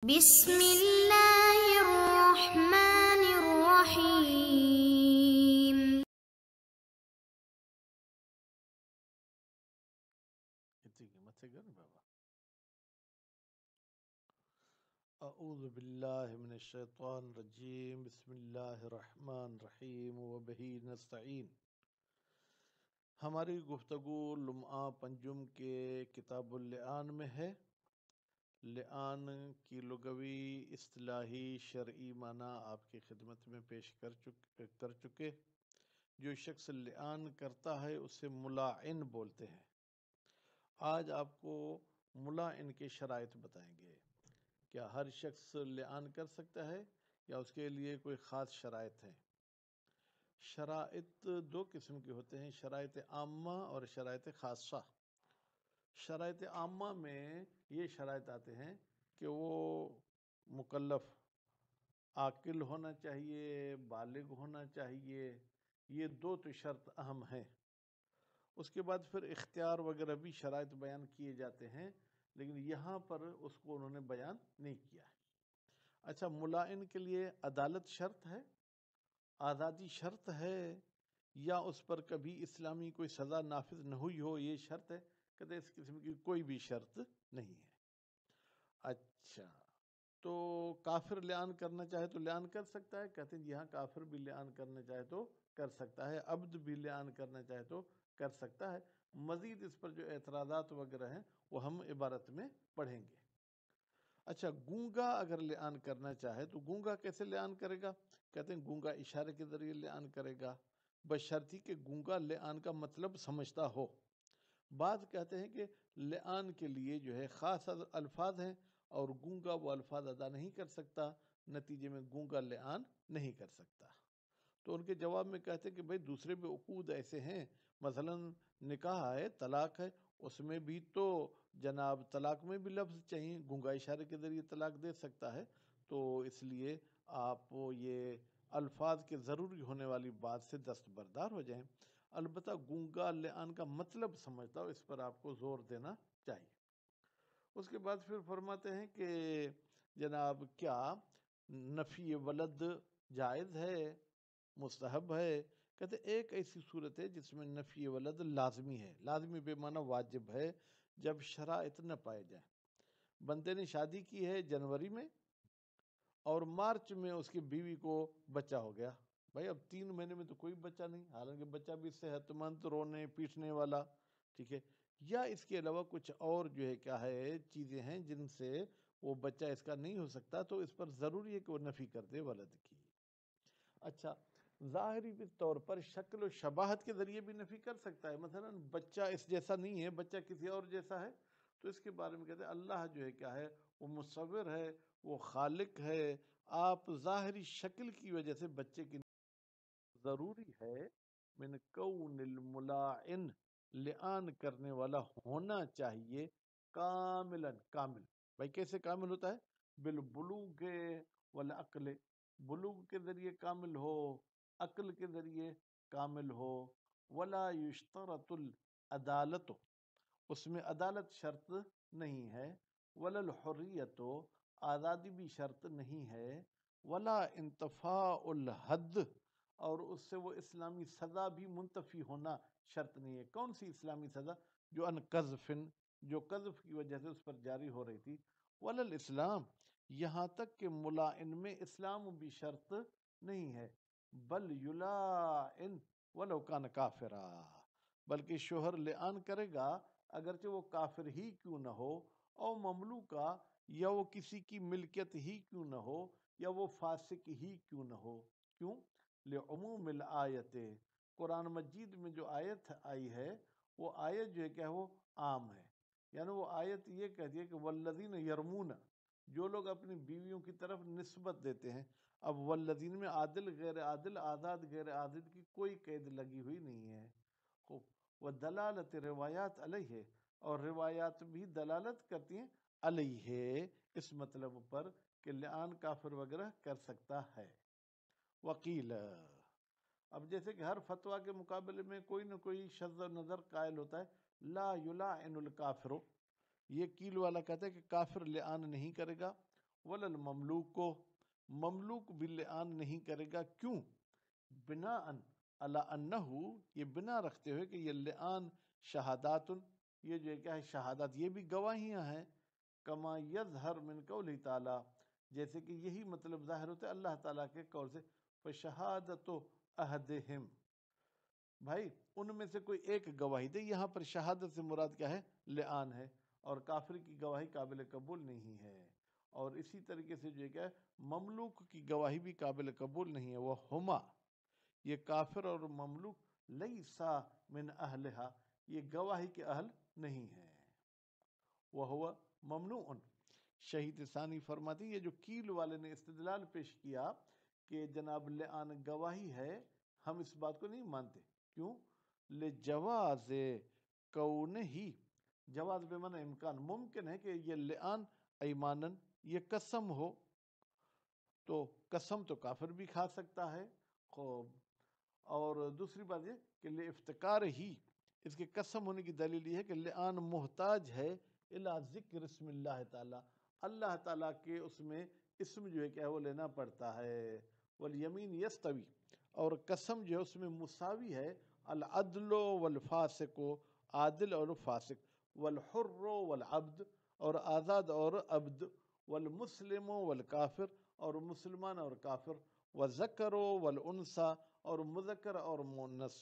بسم اللہ الرحمن الرحیم۔ اعوذ باللہ من الشیطان الرجیم، بسم اللہ الرحمن الرحیم وبہ نستعین۔ ہماری گفتگو لمعہ پنجم کے کتاب اللعان میں ہے۔ لعان کی لغوی اصطلاحی شرعی معنی آپ کی خدمت میں پیش کر چکے۔ جو شخص لعان کرتا ہے اسے ملاعن بولتے ہیں۔ آج آپ کو ملاعن کے شرائط بتائیں گے۔ کیا ہر شخص لعان کر سکتا ہے یا اس کے لیے کوئی خاص شرائط ہیں؟ شرائط دو قسم کے ہوتے ہیں، شرائط عامہ اور شرائط خاصہ۔ شرائط عامہ میں یہ شرائط آتے ہیں کہ وہ مکلف عاقل ہونا چاہیے، بالغ ہونا چاہیے، یہ دو تو شرط اہم ہیں۔ اس کے بعد پھر اختیار وغیرہ بھی شرائط بیان کیے جاتے ہیں، لیکن یہاں پر اس کو انہوں نے بیان نہیں کیا ہے۔ اچھا، ملاعن کے لیے عدالت شرط ہے، آزادی شرط ہے، یا اس پر کبھی اسلامی کوئی سزا نافذ نہ ہوئی ہو یہ شرط ہے؟ کہتے ہیں اس قسم کی کوئی بھی شرط نہیں ہے۔ اچھا، تو کافر لعان کرنا چاہے تو لعان کر سکتا ہے؟ کہتے ہیں جی ہاں، کافر بھی لعان کرنا چاہے تو کر سکتا ہے، عبد بھی لعان کرنا چاہے تو کر سکتا ہے۔ مزید اس پر جو اعتراضات وغیرہ ہیں وہ ہم عبارت میں پڑھیں گے۔ اچھا، گونگا اگر لعان کرنا چاہے تو گونگا کیسے لعان کرے گا؟ کہتے ہیں گونگا اشارے کے ذریعے لعان کرے گا، بشرطی کہ گونگا لعان کا مطلب سمجھتا ہو۔ بعض کہتے ہیں کہ لعان کے لیے جو ہے خاص الفاظ ہیں اور گونگا وہ الفاظ ادا نہیں کر سکتا، نتیجے میں گونگا لعان نہیں کر سکتا۔ تو ان کے جواب میں کہتے ہیں کہ بھئی دوسرے بھی عقود ایسے ہیں، مثلا نکاح ہے، طلاق ہے، اس میں بھی تو جناب طلاق میں بھی لفظ چاہیے، گونگا اشارے کے ذریعے طلاق دے سکتا ہے، تو اس لیے آپ یہ الفاظ کے ضروری ہونے والی بات سے دستبردار ہو جائیں۔ البتہ گونگا لعان کا مطلب سمجھتا ہو، اس پر آپ کو زور دینا چاہیے۔ اس کے بعد پھر فرماتے ہیں کہ جناب کیا نفی ولد جائز ہے، مستحب ہے؟ کہتے ایک ایسی صورت ہے جس میں نفی ولد لازمی ہے، لازمی بے معنی واجب ہے، جب شرائط نہ پائے جائیں۔ بندے نے شادی کی ہے جنوری میں اور مارچ میں اس کی بیوی کو بچہ ہو گیا، بھائی اب 3 مہینے میں تو کوئی بچہ نہیں، حالانکہ بچہ بھی صحت مند، رونے پیٹنے والا، ٹھیک ہے، یا اس کے علاوہ کچھ اور جو ہے کیا ہے چیزیں ہیں جن سے وہ بچہ اس کا نہیں ہو سکتا، تو اس پر ضروری ہے کہ وہ نفی کر دے ولد کی۔ اچھا، ظاہری طور پر شکل و شباہت کے ذریعے بھی نفی کر سکتا ہے، مثلا بچہ اس جیسا نہیں ہے، بچہ کسی اور جیسا ہے، تو اس کے بارے میں کہتے ہیں اللہ جو ہے کیا ہے وہ مصور ہے، وہ خالق ہے، آپ ظاہری شکل کی وجہ سے بچے کی ضروری ہے من کون الملاعن، لعان کرنے والا ہونا چاہیے کاملا، کامل۔ بھائی کیسے کامل ہوتا ہے؟ بالبلوغ والعقل، بلوغ کے ذریعے کامل ہو، عقل کے ذریعے کامل ہو۔ ولا یشترط العدالت، اس میں عدالت شرط نہیں ہے۔ ولا الحریت، آزادی بھی شرط نہیں ہے۔ ولا انتفاء الحد، اور اس سے وہ اسلامی سزا بھی منتفی ہونا شرط نہیں ہے۔ کون سی اسلامی سزا؟ جو ان قذف، جو قذف کی وجہ سے اس پر جاری ہو رہی تھی۔ ولا الاسلام، یہاں تک کہ ملاعن میں اسلام بھی شرط نہیں ہے۔ بل یلاعن ولو کان کافرا، بلکہ شوہر لعان کرے گا اگرچہ وہ کافر ہی کیوں نہ ہو، او مملوکا، یا وہ کسی کی ملکیت ہی کیوں نہ ہو، یا وہ فاسق ہی کیوں نہ ہو۔ کیوں؟ لعموم الآیت، قرآن مجید میں جو آیت آئی ہے وہ آیت جو ہے کیا ہے وہ عام ہے، یعنی وہ آیت یہ کہتی ہے کہ والذین یرمون، جو لوگ اپنی بیویوں کی طرف نسبت دیتے ہیں۔ اب والذین میں عادل غیر عادل، آزاد غیر عادل کی کوئی قید لگی ہوئی نہیں ہے۔ خوب، وہ دلالت روایات علیہ، اور روایات بھی دلالت کرتی ہیں علیہ، اس مطلب پر کہ لعان کافر وغیرہ کر سکتا ہے۔ وکیل، اب جیسے کہ ہر فتویٰ کے مقابلے میں کوئی نہ کوئی شذ و نظر قائل ہوتا ہے۔ لا یلاعن الکافر، یہ کیل والا کہتا ہے کہ کافر لعان نہیں کرے گا۔ ولل مملوک کو، مملوک بھی لعان نہیں کرے گا، کیوں؟ بنا ان علی انہو، یہ بنا رکھتے ہوئے کہ یہ لعان شہادات، یہ جو ہے کیا ہے شہادات، یہ بھی گواہیاں ہیں، کما یظہر من قولہ تعالی، جیسے کہ یہی مطلب ظاہر ہوتا ہے اللہ تعالیٰ کے قول سے، فشہادت احدہم، بھائی ان میں سے کوئی ایک گواہی دے، یہاں پر شہادت سے مراد کیا ہے؟ لعان ہے، اور کافر کی گواہی قابل قبول نہیں ہے، اور اسی طریقے سے جو ہے کیا ہے مملوک کی گواہی بھی قابل قبول نہیں ہے، وہ ہما، یہ کافر اور مملوک، لیسا من اہلہا، یہ گواہی کے اہل نہیں ہے، وہو ممنوع۔ شہید ثانی فرماتی یہ جو کیل والے نے استدلال پیش کیا کہ جناب لعان گواہی ہے، ہم اس بات کو نہیں مانتے، کیوں؟ لجواز کون ہی، جواز بے معنی امکان، ممکن ہے کہ یہ لعان ایمانن، یہ قسم ہو، تو قسم تو کافر بھی کھا سکتا ہے، خوب، اور دوسری بات یہ کہ افتقار ہی، اس کے قسم ہونے کی دلیل یہ ہے کہ لعان محتاج ہے الی ذکر اسم اللہ تعالی، اللہ تعالیٰ کے اس میں اسم جو ہے کیا ہے وہ لینا پڑتا ہے، والیمین یستوی، اور قسم جو ہے اس میں مساوی ہے، العدل والفاسق، عادل اور فاسق، والحر والعبد، اور آزاد اور عبد، والمسلم والکافر، اور مسلمان اور کافر، وذکر والانثى، اور مذکر اور مؤنث،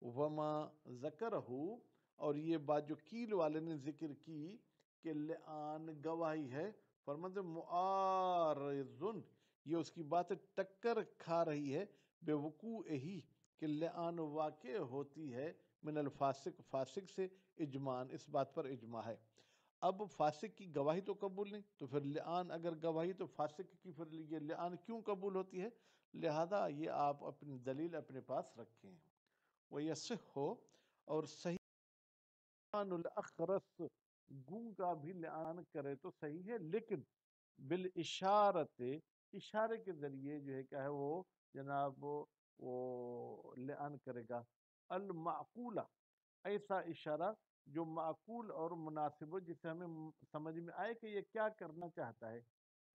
وما ذکرہ، اور یہ بات جو کیل والے نے ذکر کی کہ لعان گواہی ہے، فرماتے معارض، یہ اس کی بات ٹکر کھا رہی ہے، بے وقوع ہی، کہ لعان واقع ہوتی ہے، من الفاسق، فاسق سے، اجماعاً، اس بات پر اجماع ہے۔ اب فاسق کی گواہی تو قبول نہیں، تو پھر لعان اگر گواہی تو فاسق کی پھر یہ لعان کیوں قبول ہوتی ہے؟ لہذا یہ آپ اپنی دلیل اپنے پاس رکھیں۔ وَيَصِحُّ، اور صحیح، الاخرس، گونگا بھی لعان کرے تو صحیح ہے، لیکن بالاشارت، اشارے کے ذریعے جو ہے کیا ہے وہ جناب وہ لعان کرے گا، المعقولہ، ایسا اشارہ جو معقول اور مناسب ہو، جسے ہمیں سمجھ میں آئے کہ یہ کیا کرنا چاہتا ہے،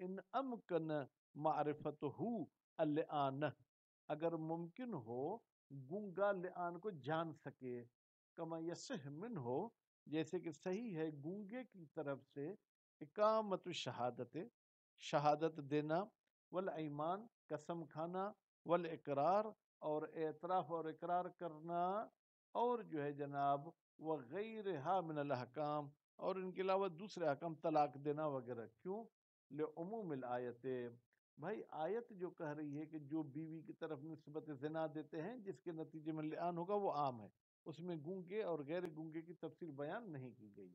ان امکن معرفتہ اللعان، اگر ممکن ہو گونگا لعان کو جان سکے، کما یصح من ہو، جیسے کہ صحیح ہے گونگے کی طرف سے اقامت شہادت، شہادت دینا، والایمان، قسم کھانا، والاقرار، اور اعتراف اور اقرار کرنا، اور جو ہے جناب وغیرہا من الاحکام، اور ان کے علاوہ دوسرے احکام، طلاق دینا وغیرہ، کیوں؟ لعموم الآیت، بھائی آیت جو کہہ رہی ہے کہ جو بیوی کی طرف نسبت زنا دیتے ہیں جس کے نتیجے میں لعان ہوگا وہ عام ہے، اس میں گونگے اور غیر گونگے کی تفصیل بیان نہیں کی گئی۔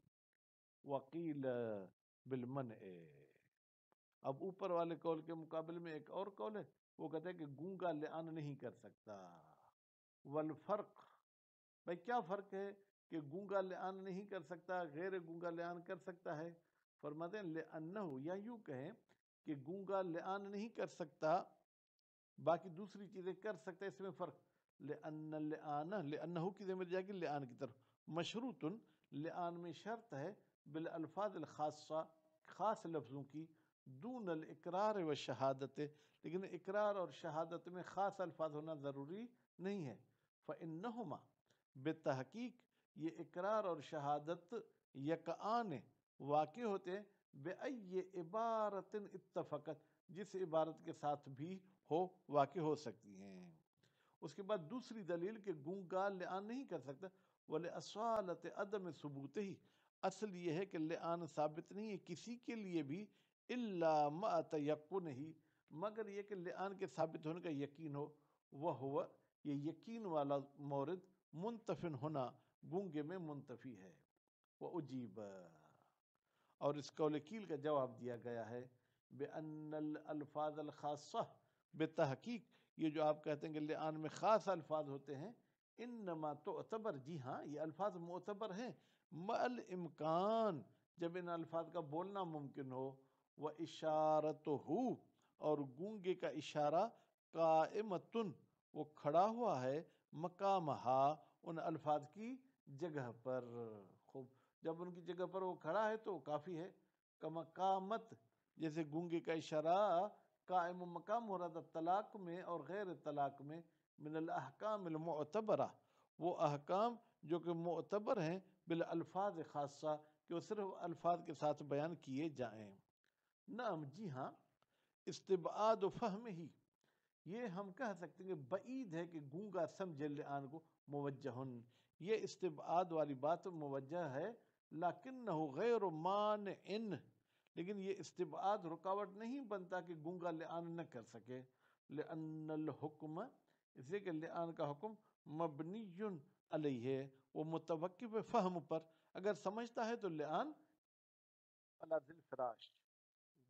وقیل بالمنع، اب اوپر والے قول کے مقابلے میں ایک اور قول ہے، وہ کہتا ہے کہ گونگا لعان نہیں کر سکتا۔ والفرق، بھائی کیا فرق ہے کہ گونگا لعان نہیں کر سکتا، غیر گونگا لعان کر سکتا ہے؟ فرماتے ہیں لأنہ، یا یوں کہیں کہ گونگا لعان نہیں کر سکتا، باقی دوسری چیزیں کر سکتا ہے، اس میں فرق، لأن اللعان، لأنہ کی ضمیر جائے گی لعان کی طرف، مشروط، لعان میں شرط ہے، بالالفاظ الخاصہ، خاص لفظوں کی، دون الاقرار و شہادت، لیکن اقرار اور شہادت میں خاص الفاظ ہونا ضروری نہیں ہے، فإنہما، بتحقیق یہ اقرار اور شہادت یکآن، واقع ہوتے ہیں، بأی عبارت اتفقت، جس عبارت کے ساتھ بھی ہو واقع ہو سکتی ہیں۔ اس کے بعد دوسری دلیل کہ گونگا لعان نہیں کر سکتا، وَلِأَصَالَةِ عَدَمِ ثُبُوتِهِ، اصل یہ ہے کہ لعان ثابت نہیں ہے کسی کے لیے بھی، إِلَّا مَعَ تَيَقُّنِهِ، مگر یہ کہ لعان کے ثابت ہونے کا یقین ہو، وَهُوَ، یہ یقین والا مورد، منتفن ہونا، گونگے میں منتفی ہے، وَأُجِيبَ، اور اس قول کیل کا جواب دیا گیا ہے، بِأَنَّ الْأَلْفَاظَ الْخَاصَّةَ، بتحقیق یہ جو آپ کہتے ہیں کہ لعان میں خاص الفاظ ہوتے ہیں، انما تعتبر، جی ہاں یہ الفاظ معتبر ہیں، مع الامکان، جب ان الفاظ کا بولنا ممکن ہو، وَإِشَارَتُهُ، اور گونگے کا اشارہ، قائمتن، وہ کھڑا ہوا ہے، مقامہا، ان الفاظ کی جگہ پر، خوب، جب ان کی جگہ پر وہ کھڑا ہے تو کافی ہے، کمقامت جیسے گونگے کا اشارہ قائم مقام ہو رہا تھا طلاق میں اور غیر طلاق میں، من الاحکام المعتبرہ، وہ احکام جو کہ معتبر ہیں بالالفاظ خاصہ، کہ وہ صرف الفاظ کے ساتھ بیان کیے جائیں۔ نعم، جی ہاں، استبعاد و فہم ہی، یہ ہم کہہ سکتے ہیں کہ بعید ہے کہ گونگا سمجھے لعان کو موجہن، یہ استبعاد والی بات موجہ ہے، لیکنہ غیر مانع، لیکن یہ استبعاد رکاوٹ نہیں بنتا کہ گونگا لعان نہ کر سکے، لأن الحکم، اس لیے کہ لعان کا حکم مبنی علیہ، وہ متوقف ہے فہم پر، اگر سمجھتا ہے تو لعان علی ذی الفراش،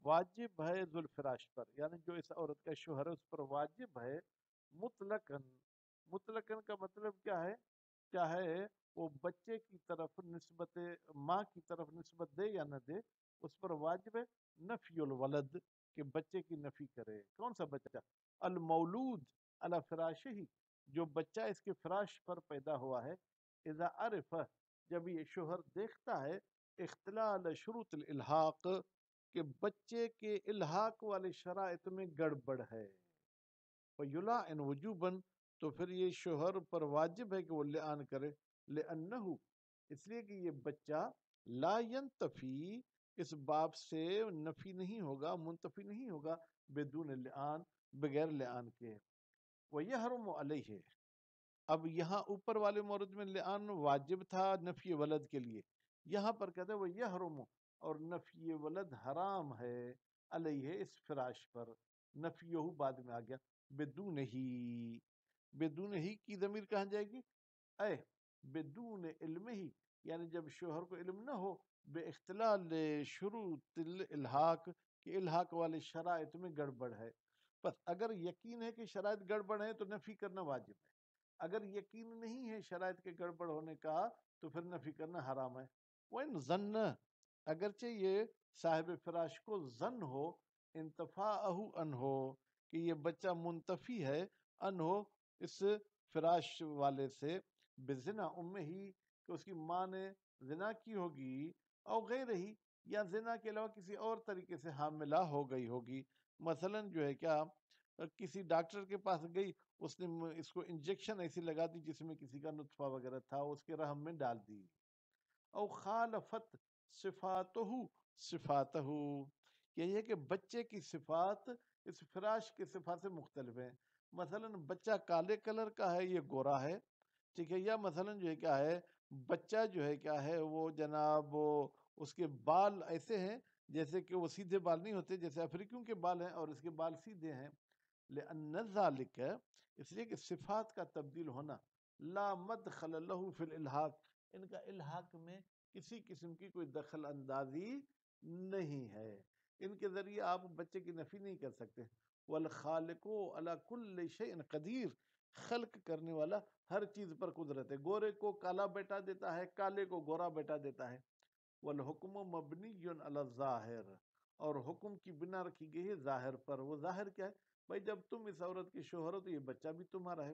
واجب ہے ذو الفراش پر، یعنی جو اس عورت کا شوہر ہے اس پر واجب ہے مطلقاً۔ مطلقاً کا مطلب کیا ہے؟ چاہے وہ بچے کی طرف نسبت، ماں کی طرف نسبت دے یا نہ دے، اس پر واجب ہے نفی الولد، کہ بچے کی نفی کرے۔ کون سا بچہ؟ المولود علی فراشہ، جو بچہ اس کے فراش پر پیدا ہوا ہے، اذا عرف، جب یہ شوہر دیکھتا ہے اختلال شروط الالحاق، کہ بچے کے الحاق والے شرائط میں گڑبڑ ہے، فیلعن وجوباً، تو پھر یہ شوہر پر واجب ہے کہ وہ لعان کرے، لأنہ، اس لیے کہ یہ بچہ لا ینتفی، اس باب سے نفی نہیں ہوگا، منتفی نہیں ہوگا، بدون لعان، بغیر لعان کے۔ ویحرم علیہ، اب یہاں اوپر والے مورد میں لعان واجب تھا نفی ولد کے لیے، یہاں پر کہتے ہیں وہ یحرم، اور نفی ولد حرام ہے، علیہ، اس فراش پر، نفیہ بعد میں آ گیا، بدون ہی، بدون ہی کی ضمیر کہاں جائے گی؟ اے بدون علم ہی، یعنی جب شوہر کو علم نہ ہو بے اختلال شروط الالحاق، کہ الحاق والے شرائط میں گڑبڑ ہے، بس اگر یقین ہے کہ شرائط گڑبڑ ہے تو نفی کرنا واجب ہے، اگر یقین نہیں ہے شرائط کے گڑبڑ ہونے کا تو پھر نفی کرنا حرام ہے۔ وَإِنْ ظَنَّ، اگرچہ یہ صاحب فراش کو ظن ہو، انتفاعہ عنہ، کہ یہ بچہ منتفی ہے عنہ، اس فراش والے سے، بزنا امہ ہی، کہ اس کی ماں نے زنا کی ہوگی، او غیر ہی، یا زنا کے علاوہ کسی اور طریقے سے حاملہ ہو گئی ہوگی، مثلا جو ہے کیا، کسی ڈاکٹر کے پاس گئی، اس نے اس کو انجیکشن ایسی لگا دی جس میں کسی کا نطفہ وغیرہ تھا، اس کے رحم میں ڈال دی، او خالفت صفاتہ، صفاتہ، یہ ہے کہ بچے کی صفات اس فراش کی صفات سے مختلف ہیں، مثلا بچہ کالے کلر کا ہے، یہ گورا ہے، ٹھیک ہے، یا مثلا جو ہے کیا ہے، بچہ جو ہے کیا ہے وہ جناب اس کے بال ایسے ہیں جیسے کہ وہ سیدھے بال نہیں ہوتے، جیسے افریقیوں کے بال ہیں اور اس کے بال سیدھے ہیں، لأن ذالک، اس لیے کہ صفات کا تبدیل ہونا، لا مدخل له فی الالحاق، ان کا الحاق میں کسی قسم کی کوئی دخل اندازی نہیں ہے، ان کے ذریعے آپ بچے کی نفی نہیں کر سکتے۔ والخالق علی کل شیء قدیر، خلق کرنے والا ہر چیز پر قدرت ہے، گورے کو کالا بیٹا دیتا ہے، کالے کو گورا بیٹا دیتا ہے۔ والحکم مبنی علی الظاہر، اور حکم کی بنا رکھی گئی ہے ظاہر پر، وہ ظاہر کیا ہے؟ بھائی جب تم اس عورت کی شوہر ہو تو یہ بچہ بھی تمہارا ہے۔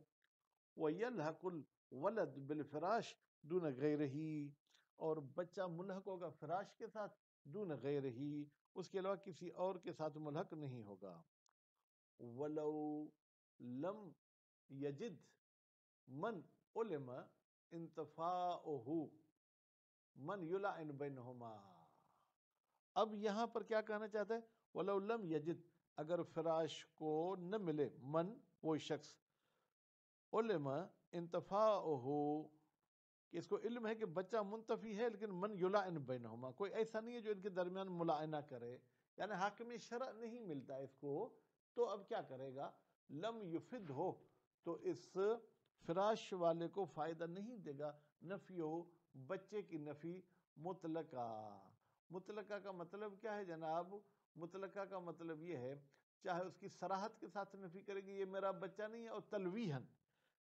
وَيَلْحَقُ الْوَلَدْ بِالْفِرَاشِ دُونَ غَيْرِهِ، اور بچہ ملحق ہوگا فراش کے ساتھ، دون غیرہی، اس کے علاوہ کسی اور کے ساتھ ملحق نہیں ہوگا۔ وَلَوْ لَمْ يَجِدْ من علم انتفاؤہ، من یلعن بینہما، اب یہاں پر کیا کہنا چاہتا ہے؟ وَلَوْ لَمْ يَجِدْ، اگر فراش کو نہ ملے، من وہ شخص، علم انتفاؤہ، کہ اس کو علم ہے کہ بچہ منتفی ہے، لیکن من یلعن بینہما، کوئی ایسا نہیں ہے جو ان کے درمیان ملائنہ کرے، یعنی حاکم شرع نہیں ملتا اس کو، تو اب کیا کرے گا؟ لم یفد ہو، تو اس فراش والے کو فائدہ نہیں دے گا، نفی ہو، بچے کی نفی مطلقہ۔ مطلقہ کا مطلب کیا ہے جناب؟ مطلقہ کا مطلب یہ ہے، چاہے اس کی صراحت کے ساتھ نفی کرے گی یہ میرا بچہ نہیں ہے، اور تلویحاً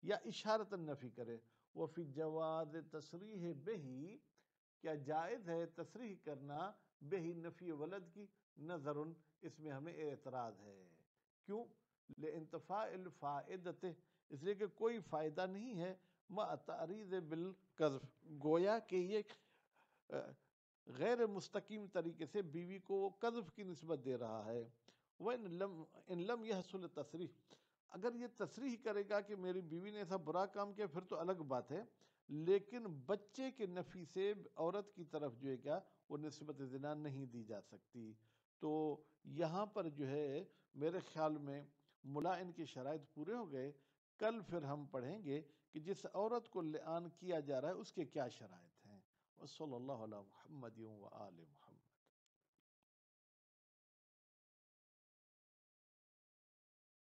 یا اشارتاً نفی کرے۔ وفی جواز تصریح بہی، کیا جائز ہے تصریح کرنا بہی نفی ولد کی؟ نظر، اس میں ہمیں اعتراض ہے، کیوں؟ لانتفاء الفائدۃ، اس لیے کہ کوئی فائدہ نہیں ہے، مع تعریض بالقذف، گویا کہ یہ غیر مستقیم طریقے سے بیوی کو وہ قذف کی نسبت دے رہا ہے۔ ان لم يحصل تصریح، اگر یہ تصریح کرے گا کہ میری بیوی نے ایسا برا کام کیا پھر تو الگ بات ہے، لیکن بچے کے نفی سے عورت کی طرف جو ہے کیا وہ نسبت زنا نہیں دی جا سکتی۔ تو یہاں پر جو ہے میرے خیال میں ملائن کے شرائط پورے ہو گئے۔ کل پھر ہم پڑھیں گے کہ جس عورت کو لعان کیا جا رہا ہے اس کے کیا شرائط ہیں۔ وصلی اللہ علی محمد و آل محمد۔